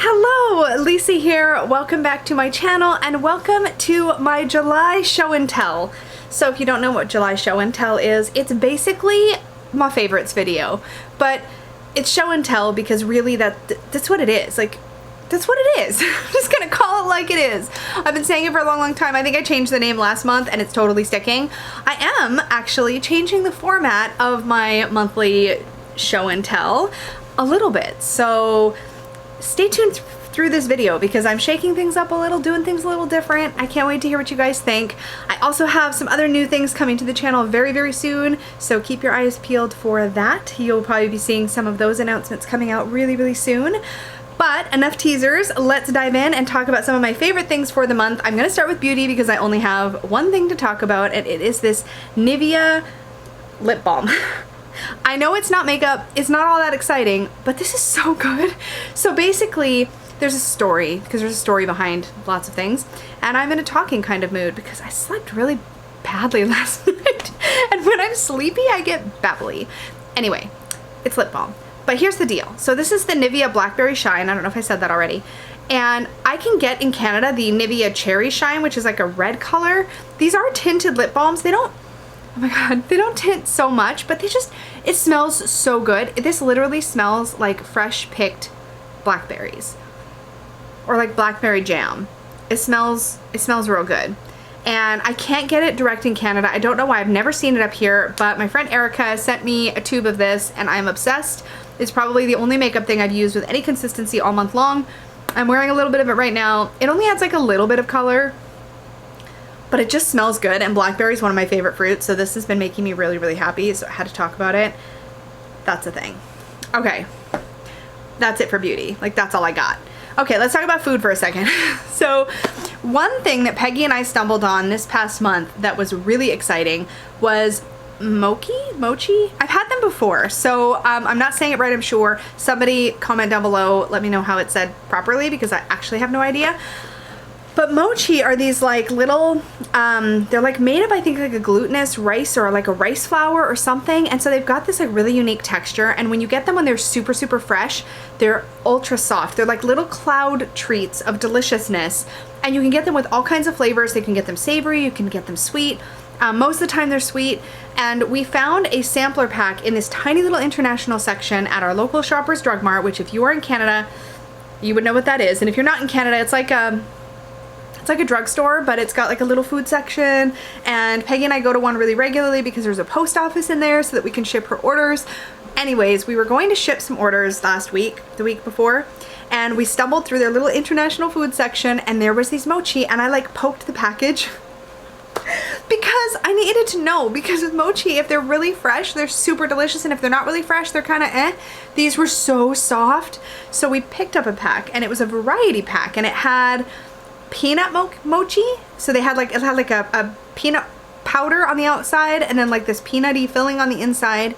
Hello, Lisa here. Welcome back to my channel and welcome to my July show and tell. So if you don't know what July show and tell is, it's basically my favorites video, but it's show and tell because really that's what it is. Like, that's what it is. I'm just gonna call it like it is. I've been saying it for a long time. I think I changed the name last month and it's totally sticking. I am actually changing the format of my monthly show and tell a little bit. So stay tuned through this video because I'm shaking things up a little, doing things a little different. I can't wait to hear what you guys think. I also have some other new things coming to the channel very, very soon, so keep your eyes peeled for that. You'll probably be seeing some of those announcements coming out really, really soon. But enough teasers, let's dive in and talk about some of my favorite things for the month. I'm gonna start with beauty because I only have one thing to talk about, and it is this Nivea Lip Balm. I know it's not makeup, it's not all that exciting, but this is so good. So basically, there's a story, because there's a story behind lots of things, and I'm in a talking kind of mood because I slept really badly last night, and when I'm sleepy, I get babbly. Anyway, it's lip balm. But here's the deal. So this is the Nivea Blackberry Shine. I don't know if I said that already. And I can get in Canada the Nivea Cherry Shine, which is like a red color. These are tinted lip balms. They don't, oh my God, they don't tint so much, but it smells so good. This literally smells like fresh picked blackberries or like blackberry jam. It smells real good. And I can't get it direct in Canada. I don't know why. I've never seen it up here, but my friend Erica sent me a tube of this and I'm obsessed. It's probably the only makeup thing I've used with any consistency all month long. I'm wearing a little bit of it right now. It only adds like a little bit of color, but it just smells good, and blackberry is one of my favorite fruits, so this has been making me really, really happy, so I had to talk about it. That's a thing. Okay, that's it for beauty. Like, that's all I got. Okay, let's talk about food for a second. So one thing that Peggy and I stumbled on this past month that was really exciting was Moki Mochi. I've had them before, so I'm not saying it right, I'm sure. Somebody comment down below, let me know how it's said properly because I actually have no idea. But mochi are these like little, they're like made of, I think, like a glutinous rice or like a rice flour or something. And so they've got this like really unique texture. And when you get them when they're super, super fresh, they're ultra soft. They're like little cloud treats of deliciousness. And you can get them with all kinds of flavors. You can get them savory, you can get them sweet. Most of the time they're sweet. And we found a sampler pack in this tiny little international section at our local Shoppers Drug Mart, which if you are in Canada, you would know what that is. And if you're not in Canada, it's like a drugstore, but it's got like a little food section, and Peggy and I go to one really regularly because there's a post office in there so that we can ship her orders. Anyways, we were going to ship some orders last week, the week before, and we stumbled through their little international food section and there was these mochi, and I like poked the package because I needed to know, because with mochi, if they're really fresh, they're super delicious, and if they're not really fresh, they're kind of eh. These were so soft. So we picked up a pack, and it was a variety pack, and it had peanut mochi. So it had like a peanut powder on the outside, and then like this peanutty filling on the inside,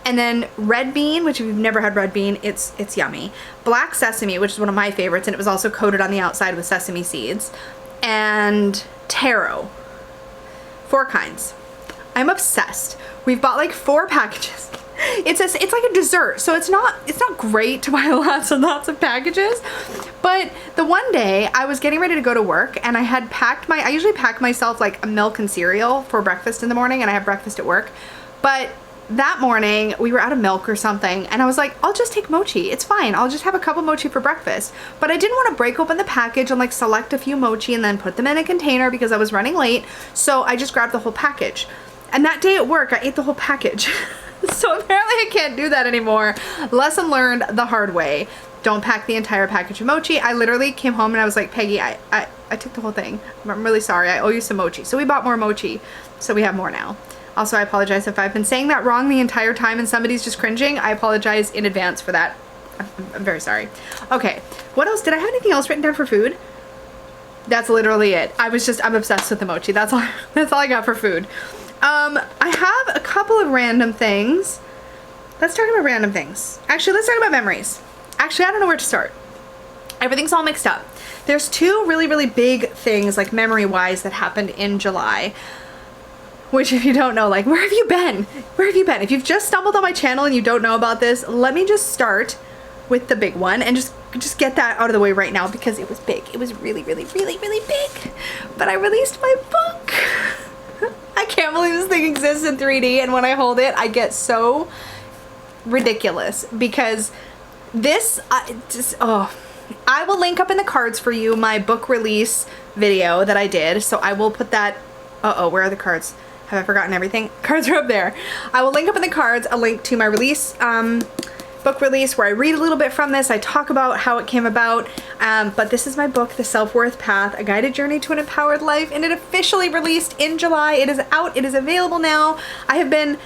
and then red bean, which if you've never had red bean, it's yummy. Black sesame, which is one of my favorites, and it was also coated on the outside with sesame seeds, and taro. 4 kinds. I'm obsessed. We've bought like 4 packages. It's like a dessert, so it's not great to buy lots and lots of packages. But the one day I was getting ready to go to work, and I had packed I usually pack myself like a milk and cereal for breakfast in the morning, and I have breakfast at work. But that morning we were out of milk or something, and I was like, I'll just take mochi. It's fine. I'll just have a cup of mochi for breakfast. But I didn't want to break open the package and like select a few mochi and then put them in a container because I was running late. So I just grabbed the whole package. And that day at work, I ate the whole package. So apparently I can't do that anymore. Lesson learned the hard way. Don't pack the entire package of mochi. I literally came home and I was like, Peggy, I took the whole thing. I'm really sorry. I owe you some mochi. So we bought more mochi. So we have more now. Also, I apologize if I've been saying that wrong the entire time and somebody's just cringing. I apologize in advance for that. I'm very sorry. Okay, what else? Did I have anything else written down for food? That's literally it. I'm obsessed with the mochi. That's all I got for food. I have a couple of random things. Let's talk about random things. Actually, let's talk about memories. Actually, I don't know where to start. Everything's all mixed up. There's 2 really, really big things, like memory-wise, that happened in July. Which, if you don't know, like, where have you been? Where have you been? If you've just stumbled on my channel and you don't know about this, let me just start with the big one and just just get that out of the way right now because it was big. It was really, really, really, really big. But I released my book. I can't believe this thing exists in 3D, and when I hold it, I get so ridiculous because this, I will link up in the cards for you my book release video that I did. So I will put that, where are the cards? Have I forgotten everything? Cards are up there. I will link up in the cards a link to my release, book release, where I read a little bit from this. I talk about how it came about, but this is my book, The Self-Worth Path, A Guided Journey to an Empowered Life, and it officially released in July. It is out, it is available now. I have been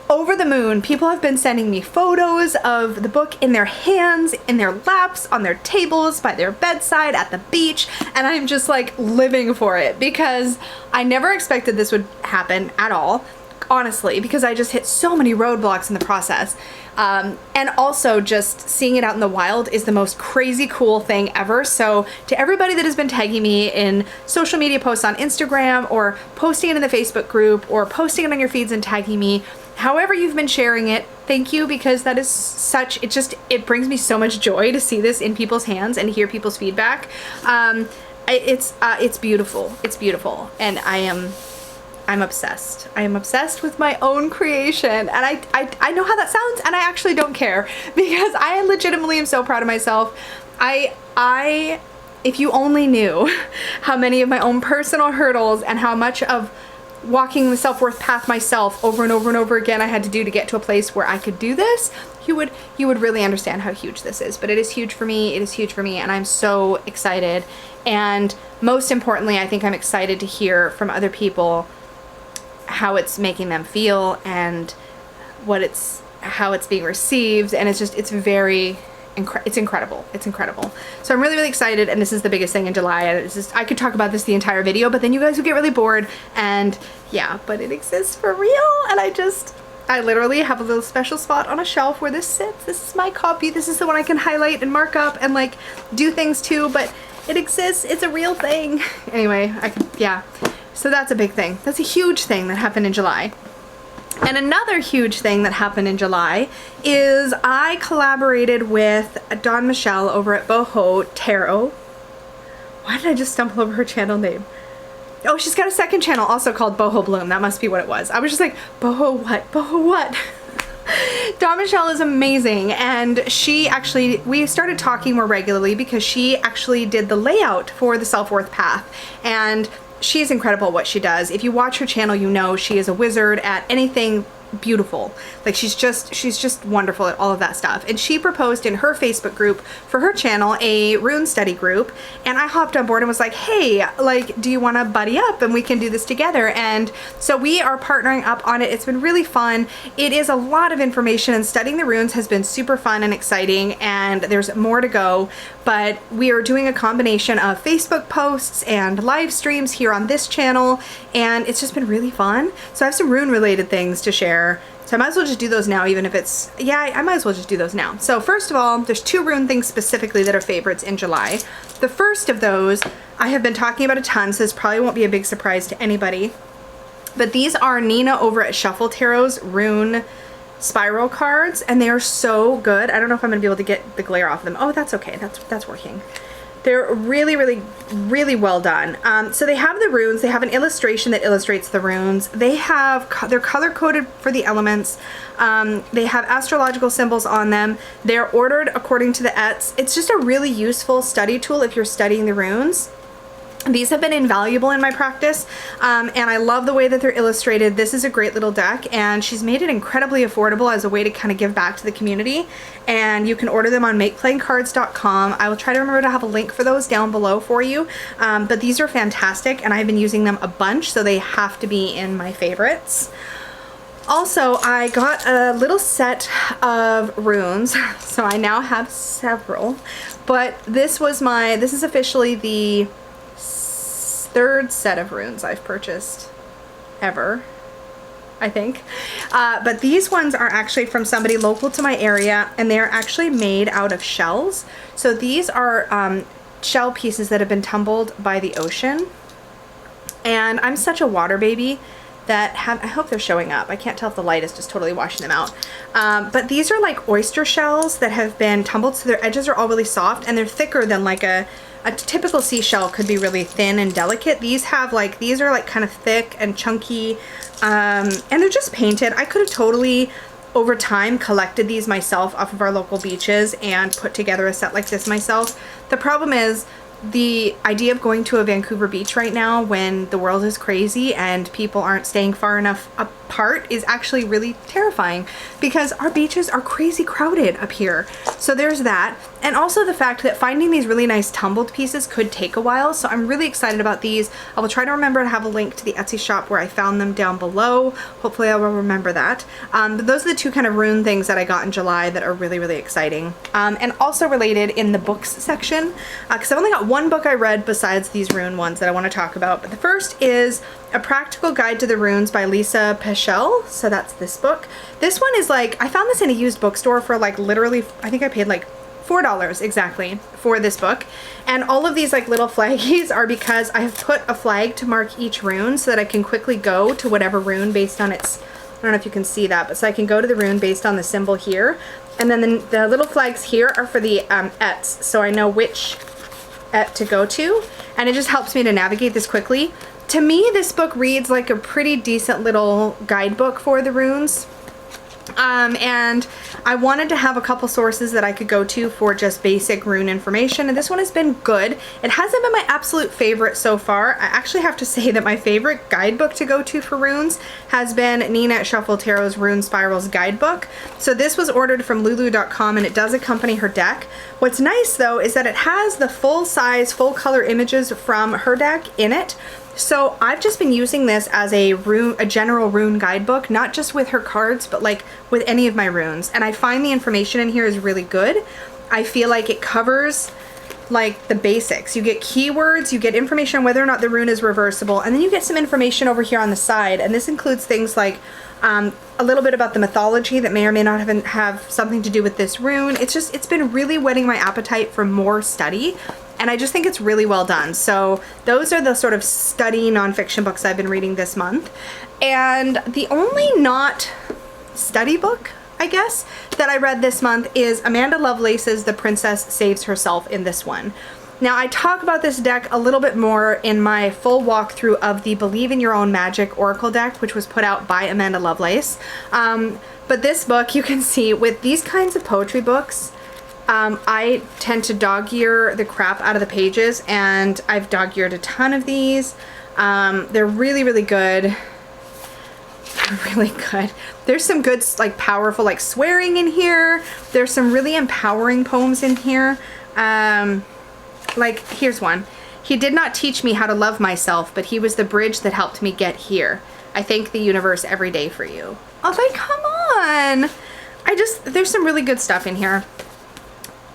over the moon. People have been sending me photos of the book in their hands, in their laps, on their tables, by their bedside, at the beach, and I'm just like living for it because I never expected this would happen at all, honestly, because I just hit so many roadblocks in the process. And also just seeing it out in the wild is the most crazy cool thing ever. So to everybody that has been tagging me in social media posts on Instagram or posting it in the Facebook group or posting it on your feeds and tagging me, however you've been sharing it, thank you, because that is such, it brings me so much joy to see this in people's hands and hear people's feedback. It's beautiful. It's beautiful. And I'm obsessed. I am obsessed with my own creation, and I know how that sounds, and I actually don't care because I legitimately am so proud of myself. If you only knew how many of my own personal hurdles and how much of walking the self-worth path myself over and over and over again I had to do to get to a place where I could do this, you would really understand how huge this is. But it is huge for me. It is huge for me, and I'm so excited. And most importantly, I think I'm excited to hear from other people how it's making them feel and how it's being received, and it's incredible. It's incredible. So I'm really, really excited, and this is the biggest thing in July. And it's just, I could talk about this the entire video, but then you guys would get really bored, and yeah, but it exists for real, and I literally have a little special spot on a shelf where this sits. This is my copy. This is the one I can highlight and mark up and like do things to, but it exists. It's a real thing. Anyway, yeah. So that's a big thing. That's a huge thing that happened in July. And another huge thing that happened in July is I collaborated with Dawn Michelle over at Boho Tarot. Why did I just stumble over her channel name? Oh, she's got a second channel also called Boho Bloom. That must be what it was. I was just like, Boho what? Boho what? Dawn Michelle is amazing, and we started talking more regularly because she actually did the layout for the Self-Worth Path, and she's incredible at what she does. If you watch her channel, you know she is a wizard at anything beautiful. Like she's just wonderful at all of that stuff. And she proposed in her Facebook group for her channel a rune study group, and I hopped on board and was like, hey, like, do you want to buddy up and we can do this together? And so we are partnering up on it. It's been really fun. It is a lot of information, and studying the runes has been super fun and exciting, and there's more to go. But we are doing a combination of Facebook posts and live streams here on this channel, and it's just been really fun. So I have some rune related things to share. So I might as well just do those now, even if it's, yeah, I might as well just do those now. So first of all, there's two rune things specifically that are favorites in July. The first of those I have been talking about a ton, so this probably won't be a big surprise to anybody. But these are Nina over at Shuffle Tarot's rune spiral cards, and they are so good. I don't know if I'm gonna be able to get the glare off of them. Oh, that's okay. That's working. They're really, really, really well done. So they have the runes. They have an illustration that illustrates the runes. They're color coded for the elements. They have astrological symbols on them. They're ordered according to the Ets. It's just a really useful study tool if you're studying the runes. These have been invaluable in my practice, and I love the way that they're illustrated. This is a great little deck, and she's made it incredibly affordable as a way to kind of give back to the community, and you can order them on makeplayingcards.com. I will try to remember to have a link for those down below for you, but these are fantastic, and I've been using them a bunch, so they have to be in my favorites. Also, I got a little set of runes, so I now have several, but this is officially the third set of runes I've purchased ever, I think. But these ones are actually from somebody local to my area, and they're actually made out of shells. So these are shell pieces that have been tumbled by the ocean. And I'm such a water baby that have, I hope they're showing up. I can't tell if the light is just totally washing them out. But these are like oyster shells that have been tumbled, so their edges are all really soft and they're thicker than like a typical seashell could be really thin and delicate. These have like, these are like kind of thick and chunky, and they're just painted. I could have totally over time collected these myself off of our local beaches and put together a set like this myself. The problem is the idea of going to a Vancouver beach right now when the world is crazy and people aren't staying far enough apart is actually really terrifying, because our beaches are crazy crowded up here. So there's that. And also the fact that finding these really nice tumbled pieces could take a while. So I'm really excited about these. I will try to remember to have a link to the Etsy shop where I found them down below. Hopefully I will remember that. But those are the two kind of Rune things that I got in July that are really, really exciting. And also related in the books section, because I've only got one book I read besides these Rune ones that I want to talk about. But the first is A Practical Guide to the Runes by Lisa Pachell. So that's this book. This one is like, I found this in a used bookstore for like literally, I think I paid like $4 exactly for this book. And all of these like little flaggies are because I have put a flag to mark each rune so that I can quickly go to whatever rune based on its, I don't know if you can see that, but so I can go to the rune based on the symbol here. And then the little flags here are for the ets, so I know which et to go to, and it just helps me to navigate this quickly. To me, this book reads like a pretty decent little guidebook for the runes. And I wanted to have a couple sources that I could go to for just basic rune information, and this one has been good. It hasn't been my absolute favorite so far. I actually have to say that my favorite guidebook to go to for runes has been Nina at Shuffle Tarot's Rune Spirals guidebook. So this was ordered from lulu.com and it does accompany her deck. What's nice though is that it has the full size, full color images from her deck in it. So I've just been using this as a general rune guidebook, not just with her cards, but like with any of my runes. And I find the information in here is really good. I feel like it covers like the basics. You get keywords, you get information on whether or not the rune is reversible, and then you get some information over here on the side. And this includes things like a little bit about the mythology that may or may not have something to do with this rune. It's been really whetting my appetite for more study. And I just think it's really well done. So those are the sort of study nonfiction books I've been reading this month. And the only not study book, I guess, that I read this month is Amanda Lovelace's The Princess Saves Herself in this one. Now I talk about this deck a little bit more in my full walkthrough of the Believe in Your Own Magic Oracle deck, which was put out by Amanda Lovelace. But this book, you can see with these kinds of poetry books, I tend to dog ear the crap out of the pages, and I've dog eared a ton of these. They're really, really good. Really good. There's some good, like, powerful, like, swearing in here. There's some really empowering poems in here. Like, here's one. He did not teach me how to love myself, but he was the bridge that helped me get here. I thank the universe every day for you. I was like, come on. There's some really good stuff in here.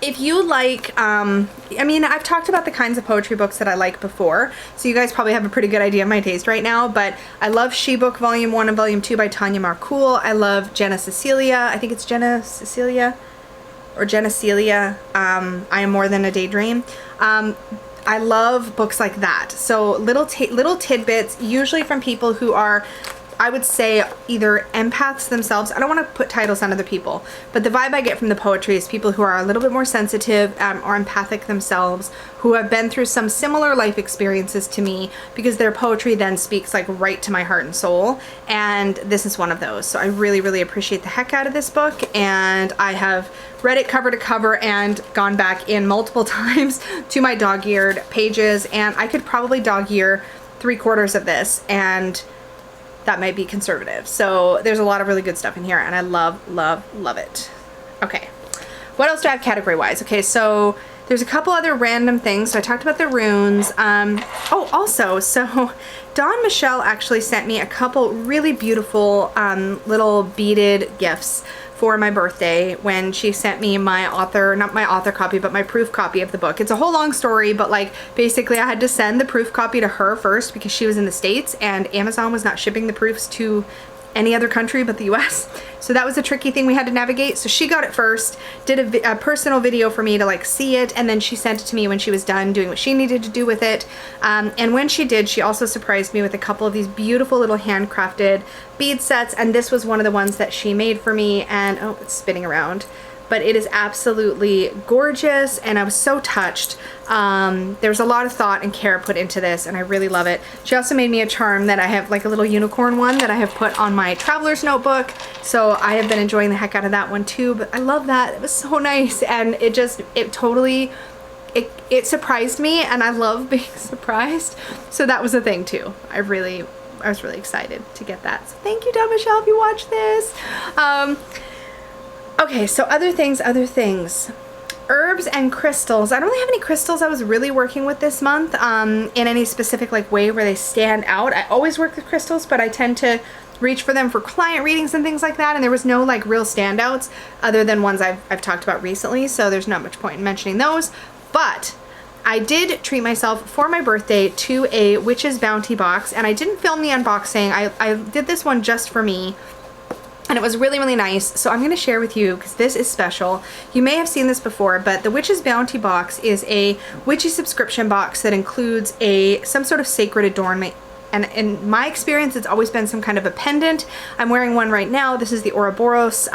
If you like, I mean, I've talked about the kinds of poetry books that I like before, so you guys probably have a pretty good idea of my taste right now, but I love She Book Volume 1 and Volume 2 by Tanya Marcool. I love Jenna Cecilia. I think it's Jenna Cecilia or Jenna Celia. I Am More Than a Daydream. I love books like that. So little tidbits, usually from people who are, I would say, either empaths themselves. I don't want to put titles on other people, but the vibe I get from the poetry is people who are a little bit more sensitive or empathic themselves, who have been through some similar life experiences to me, because their poetry then speaks like right to my heart and soul. And this is one of those. So I really, really appreciate the heck out of this book. And I have read it cover to cover and gone back in multiple times to my dog-eared pages. And I could probably dog-ear 3/4 of this, and that might be conservative. So there's a lot of really good stuff in here, and I love, love, love it. Okay, what else do I have category wise? Okay, so there's a couple other random things. So I talked about the runes. Oh, also, so Dawn Michelle actually sent me a couple really beautiful little beaded gifts for my birthday when she sent me my not my author copy, but my proof copy of the book. It's a whole long story, but like basically I had to send the proof copy to her first because she was in the States and Amazon was not shipping the proofs to any other country but the US. So that was a tricky thing we had to navigate. So she got it first, did a personal video for me to like see it, and then she sent it to me when she was done doing what she needed to do with it. And when she did, she also surprised me with a couple of these beautiful little handcrafted bead sets, and this was one of the ones that she made for me, and oh, it's spinning around. But it is absolutely gorgeous, and I was so touched. There's a lot of thought and care put into this, and I really love it. She also made me a charm that I have, like a little unicorn one that I have put on my traveler's notebook. So I have been enjoying the heck out of that one too, but I love that. It was so nice, and it totally surprised me, and I love being surprised. So that was a thing too. I was really excited to get that. So thank you, Pachell, if you watch this. Okay, so other things. Herbs and crystals. I don't really have any crystals I was really working with this month in any specific like way where they stand out. I always work with crystals, but I tend to reach for them for client readings and things like that, and there was no like real standouts other than ones I've talked about recently, so there's not much point in mentioning those. But I did treat myself for my birthday to a Witch's Bounty box, and I didn't film the unboxing. I did this one just for me. And it was really, really nice. So I'm going to share with you because this is special. You may have seen this before, but the Witch's Bounty box is a witchy subscription box that includes some sort of sacred adornment. And in my experience, it's always been some kind of a pendant. I'm wearing one right now. This is the Ouroboros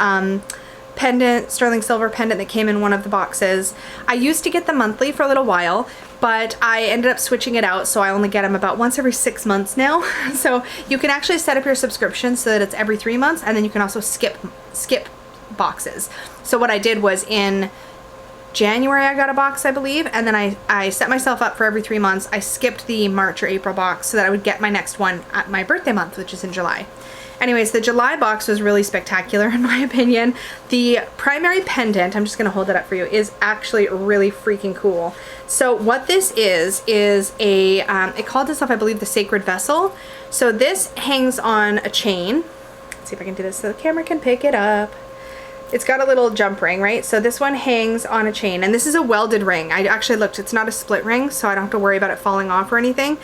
pendant, sterling silver pendant that came in one of the boxes. I used to get them monthly for a little while, but I ended up switching it out, so I only get them about once every 6 months now. So you can actually set up your subscription so that it's every 3 months, and then you can also skip boxes. So what I did was in January I got a box, I believe, and then I set myself up for every 3 months. I skipped the March or April box so that I would get my next one at my birthday month, which is in July. Anyways, the July box was really spectacular in my opinion. The primary pendant, I'm just going to hold it up for you, is actually really freaking cool. So what this is a, it called itself, I believe, the Sacred Vessel. So this hangs on a chain. Let's see if I can do this so the camera can pick it up. It's got a little jump ring, right? So this one hangs on a chain, and this is a welded ring. I actually looked, it's not a split ring, so I don't have to worry about it falling off or anything.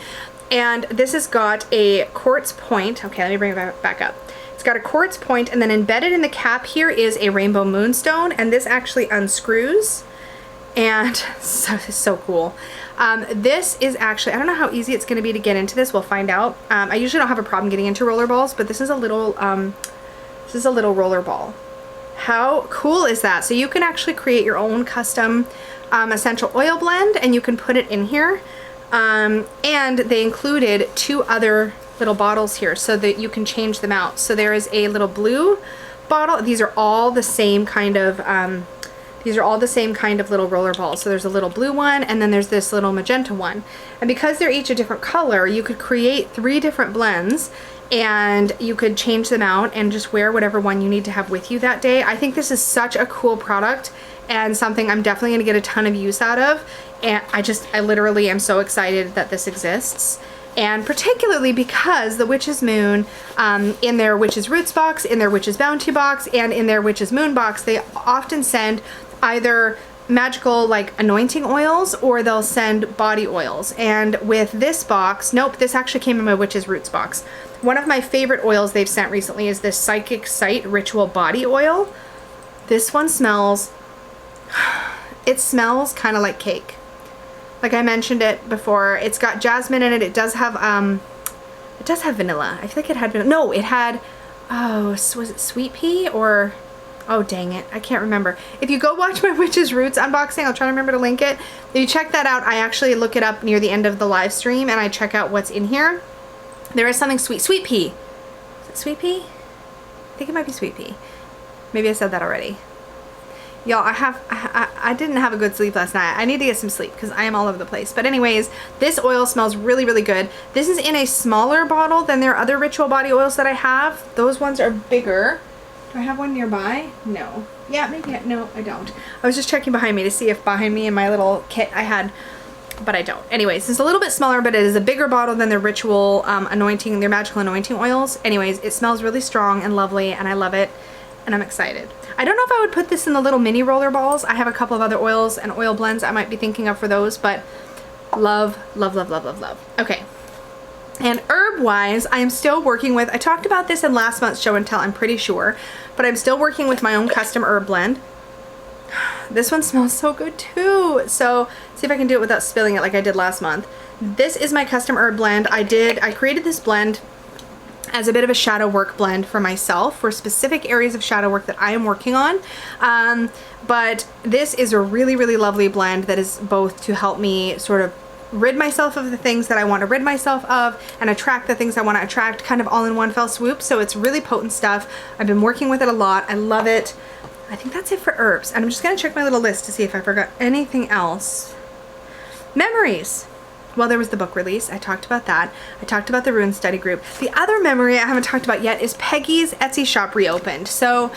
And this has got a quartz point. Okay, let me bring it back up. It's got a quartz point, and then embedded in the cap here is a rainbow moonstone, and this actually unscrews. And so cool. This is actually, I don't know how easy it's going to be to get into this. We'll find out. I usually don't have a problem getting into rollerballs, but this is a little rollerball. How cool is that? So you can actually create your own custom essential oil blend, and you can put it in here. And they included 2 other little bottles here so that you can change them out. So there is a little blue bottle. These are all the same kind of little roller balls. So there's a little blue one, and then there's this little magenta one. And because they're each a different color, you could create 3 different blends, and you could change them out and just wear whatever one you need to have with you that day. I think this is such a cool product and something I'm definitely going to get a ton of use out of. And I literally am so excited that this exists. And particularly because the Witch's Moon, in their Witch's Roots box, in their Witch's Bounty box, and in their Witch's Moon box, they often send either magical like anointing oils, or they'll send body oils. And with this box, nope, this actually came in my Witch's Roots box. One of my favorite oils they've sent recently is this Psychic Sight Ritual Body Oil. This one smells, it smells kind of like cake. Like I mentioned it before, it's got jasmine in it. It does have vanilla. I feel like it had vanilla. No, it had, oh, was it sweet pea or, oh dang it, I can't remember. If you go watch my Witch's Roots unboxing, I'll try to remember to link it. If you check that out, I actually look it up near the end of the live stream and I check out what's in here. There is something sweet pea. Is it sweet pea? I think it might be sweet pea. Maybe I said that already. Y'all, I didn't have a good sleep last night. I need to get some sleep because I am all over the place. But anyways, this oil smells really, really good. This is in a smaller bottle than their other ritual body oils that I have. Those ones are bigger. Do I have one nearby? No. Yeah, maybe. No, I don't. I was just checking behind me to see if behind me in my little kit I had, but I don't. Anyways, it's a little bit smaller, but it is a bigger bottle than their ritual anointing, their magical anointing oils. Anyways, it smells really strong and lovely, and I love it, and I'm excited. I don't know if I would put this in the little mini roller balls. I have a couple of other oils and oil blends I might be thinking of for those, but love, love, love, love, love, love. Okay. And herb-wise, I am still working with, I talked about this in last month's show and tell, I'm pretty sure, but I'm still working with my own custom herb blend. This one smells so good too. So see if I can do it without spilling it like I did last month. This is my custom herb blend. I created this blend as a bit of a shadow work blend for myself for specific areas of shadow work that I am working on. But this is a really, really lovely blend that is both to help me sort of rid myself of the things that I want to rid myself of and attract the things I want to attract, kind of all in one fell swoop. So it's really potent stuff. I've been working with it a lot. I love it. I think that's it for herbs. And I'm just going to check my little list to see if I forgot anything else. Memories. Well, there was the book release. I talked about that. I talked about the Rune study group. The other memory I haven't talked about yet is Peggy's Etsy shop reopened. So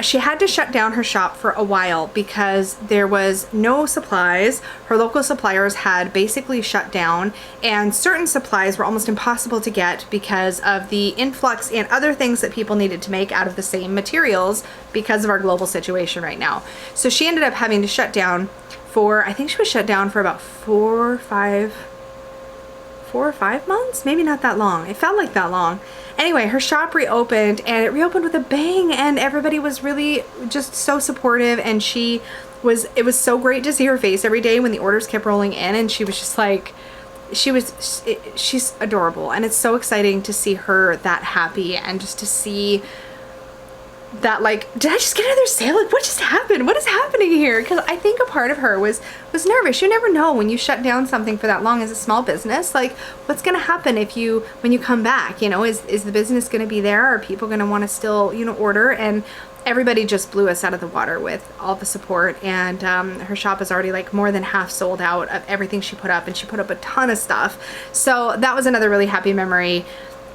she had to shut down her shop for a while because there was no supplies. Her local suppliers had basically shut down, and certain supplies were almost impossible to get because of the influx and other things that people needed to make out of the same materials because of our global situation right now. So she ended up having to shut down for, I think she was shut down for about 4 or 5 months, maybe not that long. It felt like that long. Anyway, her shop reopened, and it reopened with a bang, and everybody was really just so supportive, and it was so great to see her face every day when the orders kept rolling in, and she was just like, she's adorable, and it's so exciting to see her that happy, and just to see that, like, did I just get another sale? Like, what just happened? What is happening here? Because I think a part of her was nervous. You never know when you shut down something for that long as a small business. Like, what's going to happen when you come back? You know, is the business going to be there? Are people going to want to still, you know, order? And everybody just blew us out of the water with all the support. And her shop is already like more than half sold out of everything she put up, and she put up a ton of stuff. So that was another really happy memory.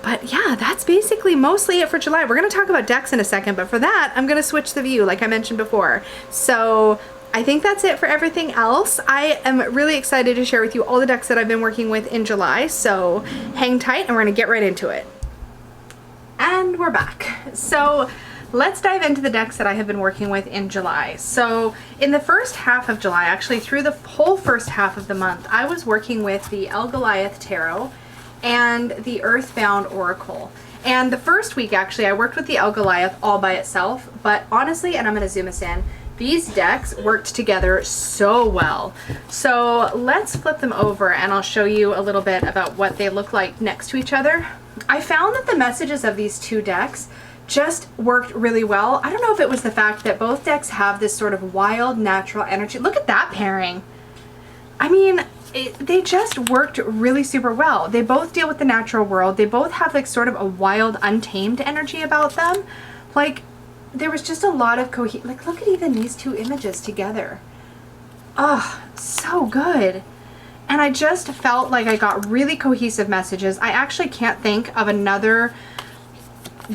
But yeah, that's basically mostly it for July. We're going to talk about decks in a second, but for that, I'm going to switch the view like I mentioned before. So I think that's it for everything else. I am really excited to share with you all the decks that I've been working with in July. So hang tight and we're going to get right into it. And we're back. So let's dive into the decks that I have been working with in July. So in the first half of July, actually through the whole first half of the month, I was working with the El Goliath Tarot and the Earthbound Oracle. And the first week, actually, I worked with the El Goliath all by itself, but honestly, and I'm going to zoom us in, these decks worked together so well. So let's flip them over and I'll show you a little bit about what they look like next to each other. I found that the messages of these two decks just worked really well. I don't know if it was the fact that both decks have this sort of wild, natural energy. Look at that pairing. I mean, they just worked really super well. They both deal with the natural world. They both have like sort of a wild, untamed energy about them. Like, there was just a lot of like, look at even these two images together. Oh, so good. And I just felt like I got really cohesive messages. I actually can't think of another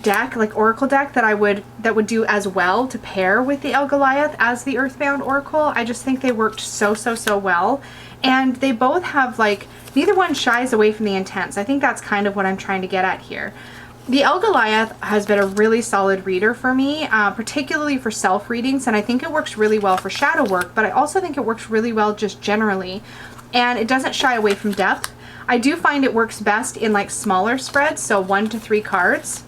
deck, like Oracle deck, that would do as well to pair with the El Goliath as the Earthbound Oracle. I just think they worked so well. And they both have, like, neither one shies away from the intense. I think that's kind of what I'm trying to get at here. The El Goliath has been a really solid reader for me, particularly for self-readings, and I think it works really well for shadow work, but I also think it works really well just generally. And it doesn't shy away from depth. I do find it works best in, like, smaller spreads, so 1 to 3 cards.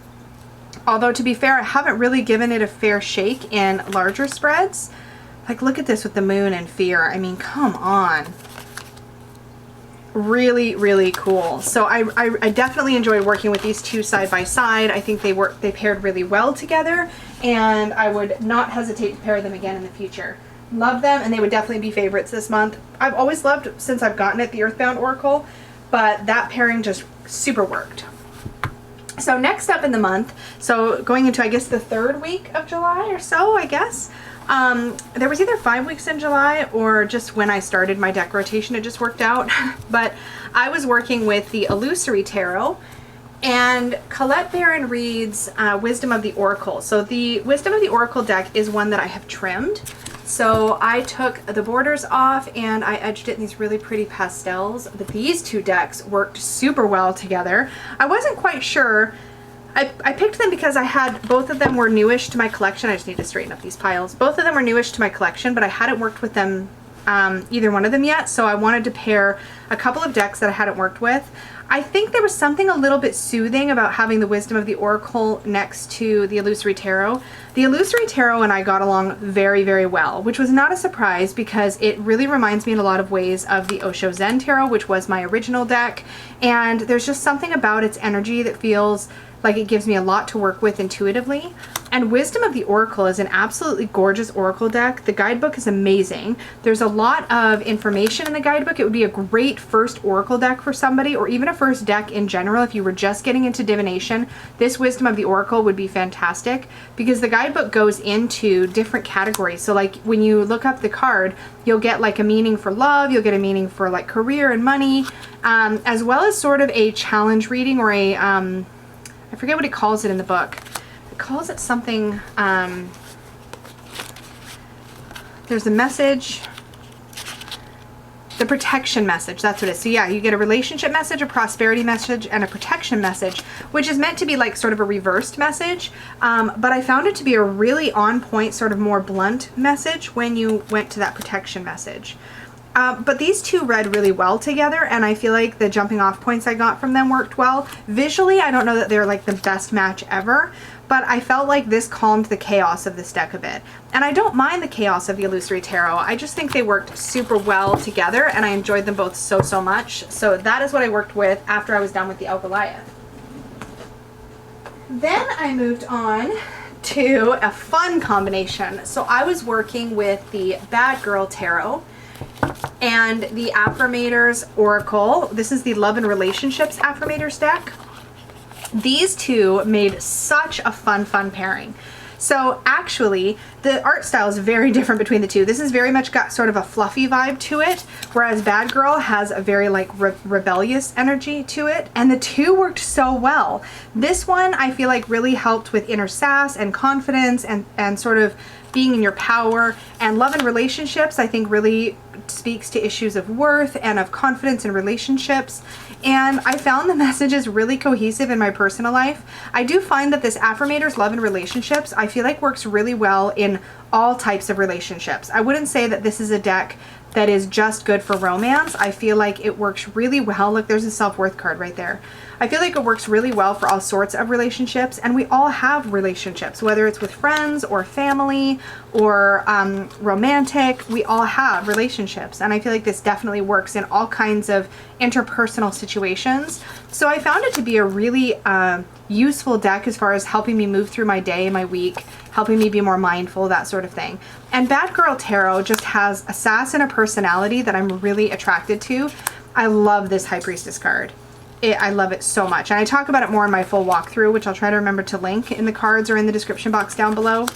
Although, to be fair, I haven't really given it a fair shake in larger spreads. Like, look at this with the moon and fear. I mean, come on. Really cool. So I definitely enjoyed working with these two side by side. I think they paired really well together, and I would not hesitate to pair them again in the future. Love them, and they would definitely be favorites this month. I've always loved, since I've gotten it, the Earthbound Oracle, but that pairing just super worked. So next up in the month, so going into, I guess, the 3rd week of July or so, I guess, there was either 5 weeks in July or just when I started my deck rotation, it just worked out. But I was working with the Illusory Tarot, and Colette Barron reads Wisdom of the Oracle. So the Wisdom of the Oracle deck is one that I have trimmed. So I took the borders off and I edged it in these really pretty pastels. But these two decks worked super well together. I wasn't quite sure. I picked them because both of them were newish to my collection. I just need to straighten up these piles. Both of them were newish to my collection, but I hadn't worked with them, either one of them yet. So I wanted to pair a couple of decks that I hadn't worked with. I think there was something a little bit soothing about having the Wisdom of the Oracle next to the Illusory Tarot. The Illusory Tarot and I got along very, very well, which was not a surprise because it really reminds me in a lot of ways of the Osho Zen Tarot, which was my original deck. And there's just something about its energy that feels like it gives me a lot to work with intuitively. And Wisdom of the Oracle is an absolutely gorgeous oracle deck. The guidebook is amazing. There's a lot of information in the guidebook. It would be a great first oracle deck for somebody, or even a first deck in general. If you were just getting into divination, this Wisdom of the Oracle would be fantastic because the guidebook goes into different categories. So like when you look up the card, you'll get like a meaning for love, you'll get a meaning for like career and money, as well as sort of a challenge reading or a, I forget what he calls it in the book. It calls it something, there's a message, the protection message, that's what it is. So yeah, you get a relationship message, a prosperity message, and a protection message, which is meant to be like sort of a reversed message. But I found it to be a really on point, sort of more blunt message when you went to that protection message. But these two read really well together, and I feel like the jumping off points I got from them worked well. Visually, I don't know that they're like the best match ever, but I felt like this calmed the chaos of this deck a bit. And I don't mind the chaos of the Illusory Tarot. I just think they worked super well together, and I enjoyed them both so, so much. So that is what I worked with after I was done with the Algoliath. Then I moved on to a fun combination. So I was working with the Bad Girl Tarot and the Affirmators Oracle. This is the Love and Relationships Affirmators deck. These two made such a fun pairing. So actually, the art style is very different between the two. This is very much got sort of a fluffy vibe to it, whereas Bad Girl has a very like rebellious energy to it, and the two worked so well. This one I feel like really helped with inner sass and confidence and sort of being in your power, and Love and Relationships I think really speaks to issues of worth and of confidence in relationships. And I found the messages really cohesive in my personal life. I do find that this Affirmators Love and Relationships I feel like works really well in all types of relationships. I wouldn't say that this is a deck that is just good for romance. I feel like it works really well. Look, there's a self-worth card right there. I feel like it works really well for all sorts of relationships, and we all have relationships, whether it's with friends or family or romantic. We all have relationships, and I feel like this definitely works in all kinds of interpersonal situations. So I found it to be a really useful deck as far as helping me move through my day, my week, helping me be more mindful, that sort of thing. And Bad Girl Tarot just has a sass and a personality that I'm really attracted to. I love this High Priestess card. I love it so much, and I talk about it more in my full walkthrough, which I'll try to remember to link in the cards or in the description box down below.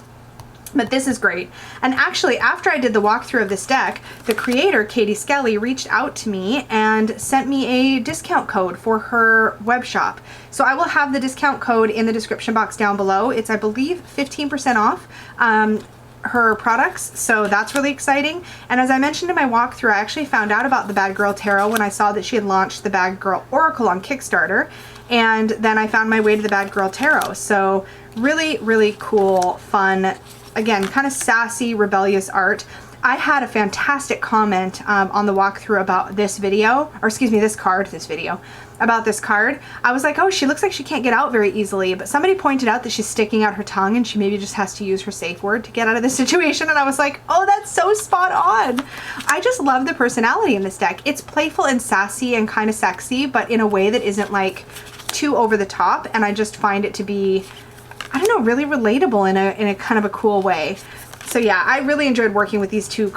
But this is great. And actually, after I did the walkthrough of this deck, the creator, Katie Skelly, reached out to me and sent me a discount code for her web shop. So I will have the discount code in the description box down below. It's, I believe, 15% off her products, so that's really exciting. And as I mentioned in my walkthrough, I actually found out about the Bad Girl Tarot when I saw that she had launched the Bad Girl Oracle on Kickstarter, and then I found my way to the Bad Girl Tarot. So really, really cool, fun, again, kind of sassy, rebellious art. I had a fantastic comment on the walkthrough about this video, or excuse me, this video, about this card. I was like, oh, she looks like she can't get out very easily, but somebody pointed out that she's sticking out her tongue and she maybe just has to use her safe word to get out of this situation, and I was like, oh, that's so spot on. I just love the personality in this deck. It's playful and sassy and kind of sexy, but in a way that isn't like too over the top, and I just find it to be, I don't know, really relatable in a kind of a cool way. So yeah, I really enjoyed working with these two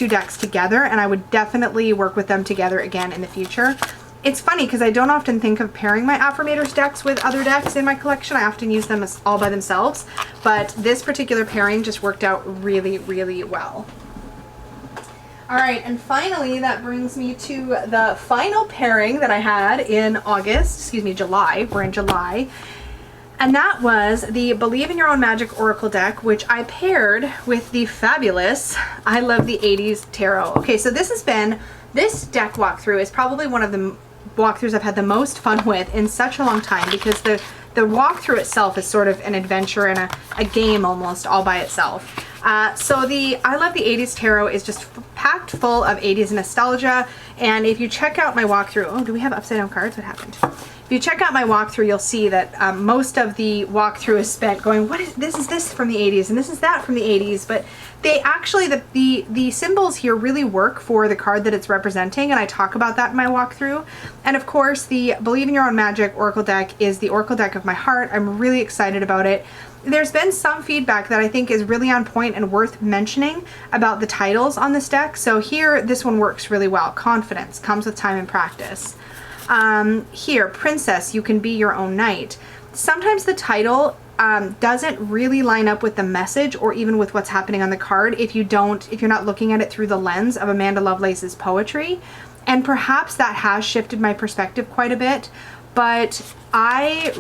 decks together, and I would definitely work with them together again in the future. It's funny because I don't often think of pairing my Affirmators decks with other decks in my collection. I often use them as all by themselves, but this particular pairing just worked out really, really well. All right, and finally, that brings me to the final pairing that I had in July. We're in July. And that was the Believe in Your Own Magic Oracle deck, which I paired with the fabulous I Love the 80s Tarot. Okay, so this deck walkthrough is probably one of the walkthroughs I've had the most fun with in such a long time, because the walkthrough itself is sort of an adventure and a game almost all by itself. So the I Love the 80s Tarot is just packed full of 80s nostalgia. And if you check out my walkthrough, oh, do we have upside down cards? What happened? If you check out my walkthrough, you'll see that most of the walkthrough is spent going, what is this from the 80s and this is that from the 80s, but they actually, the symbols here really work for the card that it's representing, and I talk about that in my walkthrough. And of course, the Believe in Your Own Magic Oracle deck is the Oracle deck of my heart. I'm really excited about it. There's been some feedback that I think is really on point and worth mentioning about the titles on this deck. So here, this one works really well. Confidence comes with time and practice. Here, Princess, you can be your own knight. Sometimes the title doesn't really line up with the message or even with what's happening on the card if you're not looking at it through the lens of Amanda Lovelace's poetry. And perhaps that has shifted my perspective quite a bit, but I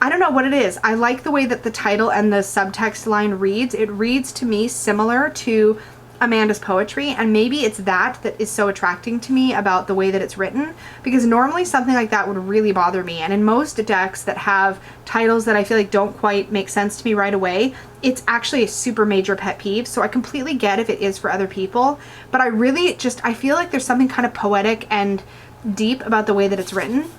don't know what it is. I like the way that the title and the subtext line reads. It reads to me similar to Amanda's poetry, and maybe it's that is so attracting to me about the way that it's written, because normally something like that would really bother me. And in most decks that have titles that I feel like don't quite make sense to me right away, it's actually a super major pet peeve. So I completely get if it is for other people, but I feel like there's something kind of poetic and deep about the way that it's written.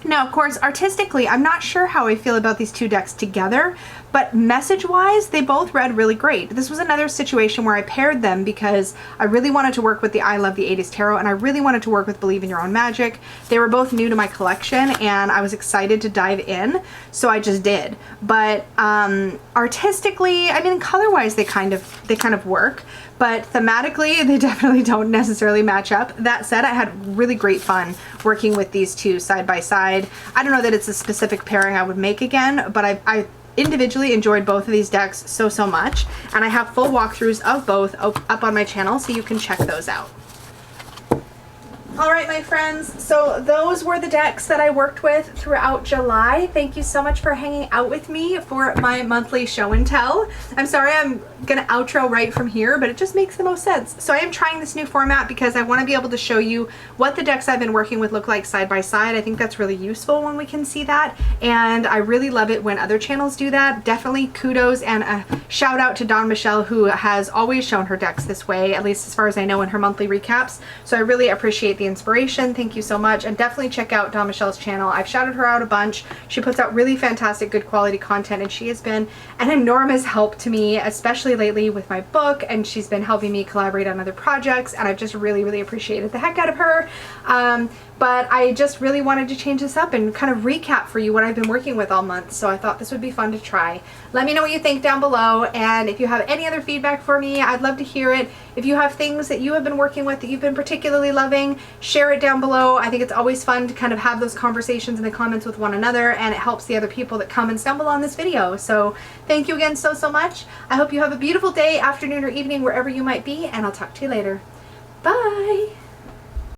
Now, of course, artistically, I'm not sure how I feel about these two decks together, but message-wise, they both read really great. This was another situation where I paired them because I really wanted to work with the I Love the 80s Tarot, and I really wanted to work with Believe in Your Own Magic. They were both new to my collection, and I was excited to dive in, so I just did. But artistically, I mean, color-wise, they kind of work. But thematically, they definitely don't necessarily match up. That said, I had really great fun working with these two side by side. I don't know that it's a specific pairing I would make again, but I individually enjoyed both of these decks so much. And I have full walkthroughs of both up on my channel, so you can check those out. Alright, my friends, so those were the decks that I worked with throughout July. Thank you so much for hanging out with me for my monthly show and tell. I'm sorry I'm gonna outro right from here, but it just makes the most sense. So I am trying this new format because I want to be able to show you what the decks I've been working with look like side by side. I think that's really useful when we can see that, and I really love it when other channels do that. Definitely kudos and a shout out to Dawn Michelle, who has always shown her decks this way, at least as far as I know, in her monthly recaps. So I really appreciate the inspiration. Thank you so much, and definitely check out Dawn Michelle's channel. I've shouted her out a bunch. She puts out really fantastic, good quality content, and she has been an enormous help to me, especially lately with my book, and she's been helping me collaborate on other projects, and I've just really appreciated the heck out of her. But I just really wanted to change this up and kind of recap for you what I've been working with all month, so I thought this would be fun to try. Let me know what you think down below, and if you have any other feedback for me, I'd love to hear it. If you have things that you have been working with that you've been particularly loving, share it down below. I think it's always fun to kind of have those conversations in the comments with one another, and it helps the other people that come and stumble on this video. So thank you again so much. I hope you have a beautiful day, afternoon, or evening wherever you might be, and I'll talk to you later. Bye!